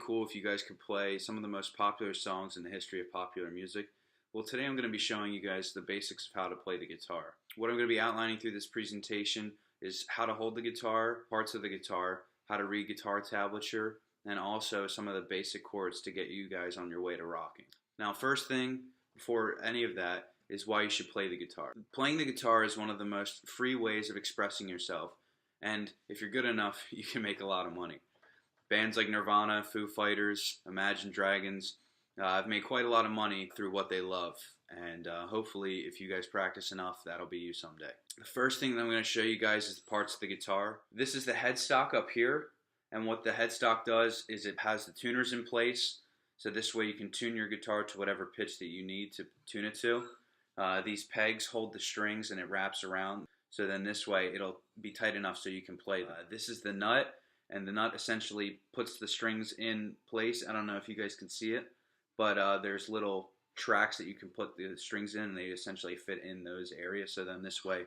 cool if you guys could play some of the most popular songs in the history of popular music. Well, today I'm going to be showing you guys the basics of how to play the guitar. What I'm going to be outlining through this presentation is how to hold the guitar, parts of the guitar, how to read guitar tablature, and also some of the basic chords to get you guys on your way to rocking. Now, first thing before any of that is why you should play the guitar. Playing the guitar is one of the most free ways of expressing yourself, and if you're good enough, you can make a lot of money. Bands like Nirvana, Foo Fighters, Imagine Dragons have made quite a lot of money through what they love, and hopefully if you guys practice enough, that'll be you someday. The first thing that I'm going to show you guys is the parts of the guitar. This is the headstock up here, and what the headstock does is it has the tuners in place, so this way you can tune your guitar to whatever pitch that you need to tune it to. These pegs hold the strings and it wraps around, so then this way it'll be tight enough so you can play them. This is the nut, and the nut essentially puts the strings in place. I don't know if you guys can see it, but there's little tracks that you can put the strings in, and they essentially fit in those areas, so then this way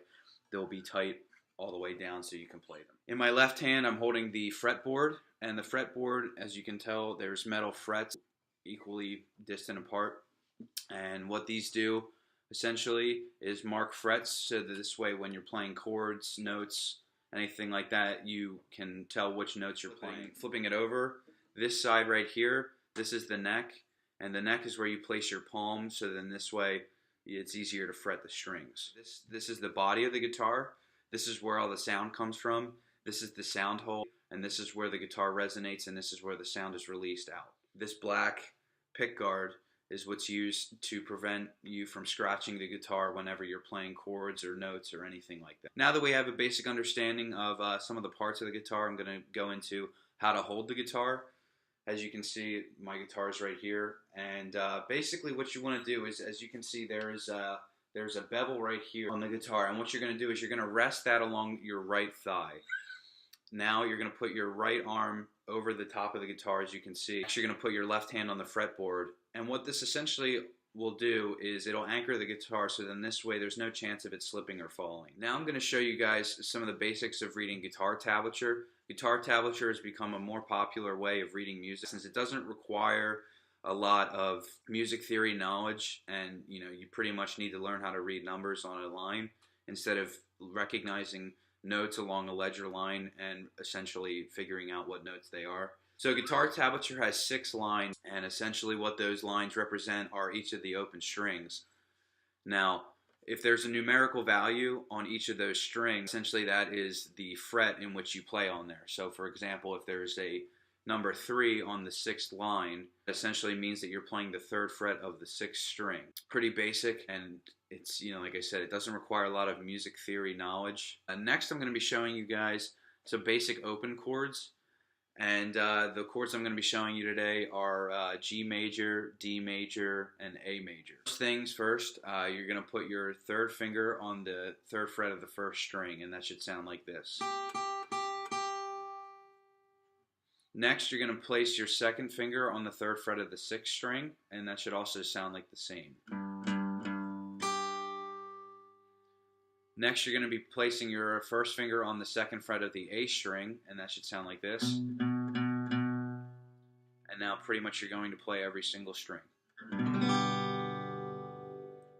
they'll be tight all the way down so you can play them. In my left hand I'm holding the fretboard, and the fretboard, as you can tell, there's metal frets equally distant apart, and what these do essentially is mark frets, so that this way when you're playing chords, notes, anything like that, you can tell which notes you're playing. Flipping it over, this side right here, this is the neck, and the neck is where you place your palm, so then this way it's easier to fret the strings. This is the body of the guitar. This is where all the sound comes from. This is the sound hole, and this is where the guitar resonates, and this is where the sound is released out. This black pick guard is what's used to prevent you from scratching the guitar whenever you're playing chords or notes or anything like that. Now that we have a basic understanding of some of the parts of the guitar, I'm going to go into how to hold the guitar. As you can see, my guitar is right here, and basically what you want to do is, as you can see, there's a bevel right here on the guitar, and what you're going to do is you're going to rest that along your right thigh. Now you're going to put your right arm over the top of the guitar, as you can see. Next, you're going to put your left hand on the fretboard, and what this essentially will do is it'll anchor the guitar, so then this way there's no chance of it slipping or falling. Now I'm going to show you guys some of the basics of reading guitar tablature. Guitar tablature has become a more popular way of reading music since it doesn't require a lot of music theory knowledge, and you pretty much need to learn how to read numbers on a line instead of recognizing notes along a ledger line and essentially figuring out what notes they are. So guitar tablature has 6 lines, and essentially what those lines represent are each of the open strings. Now, if there's a numerical value on each of those strings, essentially that is the fret in which you play on there. So for example, if there's a number 3 on the 6th line, essentially means that you're playing the 3rd fret of the 6th string. Pretty basic, and it's, like I said, it doesn't require a lot of music theory knowledge. Next I'm going to be showing you guys some basic open chords. And the chords I'm going to be showing you today are G major, D major, and A major. First things first, you're going to put your 3rd finger on the 3rd fret of the 1st string, and that should sound like this. Next, you're going to place your 2nd finger on the 3rd fret of the 6th string, and that should also sound like the same. Next, you're going to be placing your 1st finger on the 2nd fret of the A string, and that should sound like this. And now pretty much you're going to play every single string.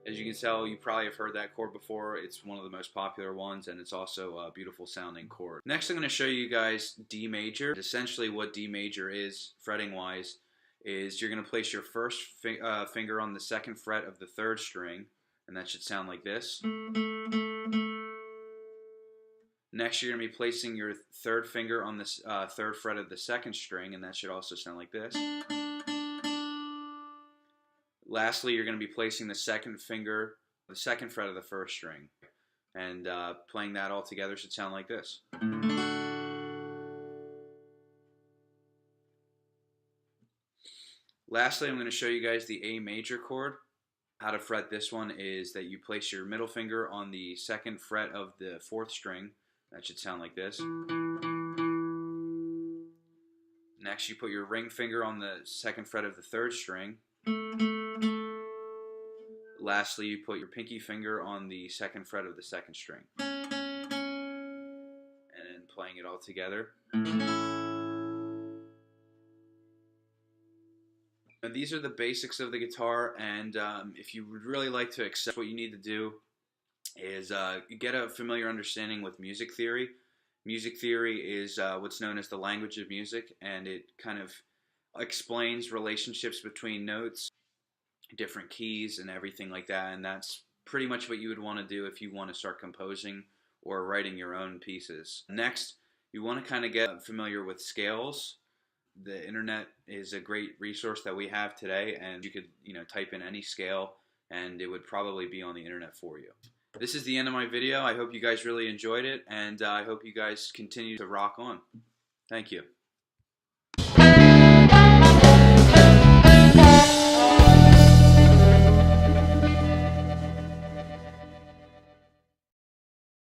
As you can tell, you probably have heard that chord before. It's one of the most popular ones, and it's also a beautiful sounding chord. Next, I'm going to show you guys D major. Essentially what D major is, fretting wise, is you're going to place your 1st finger on the 2nd fret of the 3rd string, and that should sound like this. Next, you're going to be placing your 3rd finger on the 3rd fret of the 2nd string, and that should also sound like this. Lastly, you're going to be placing the 2nd finger, the 2nd fret of the 1st string, and playing that all together should sound like this. Lastly, I'm going to show you guys the A major chord. How to fret this one is that you place your middle finger on the 2nd fret of the 4th string. That should sound like this. Next, you put your ring finger on the 2nd fret of the 3rd string. Lastly, you put your pinky finger on the 2nd fret of the 2nd string. And then playing it all together. And these are the basics of the guitar, and if you would really like to accept, what you need to do is get a familiar understanding with music theory. Music theory is what's known as the language of music, and it kind of explains relationships between notes, different keys, and everything like that. And that's pretty much what you would want to do if you want to start composing or writing your own pieces. Next, you want to kind of get familiar with scales. The internet is a great resource that we have today, and you could type in any scale and it would probably be on the internet for you. This is the end of my video. I hope you guys really enjoyed it, and I hope you guys continue to rock on. Thank you.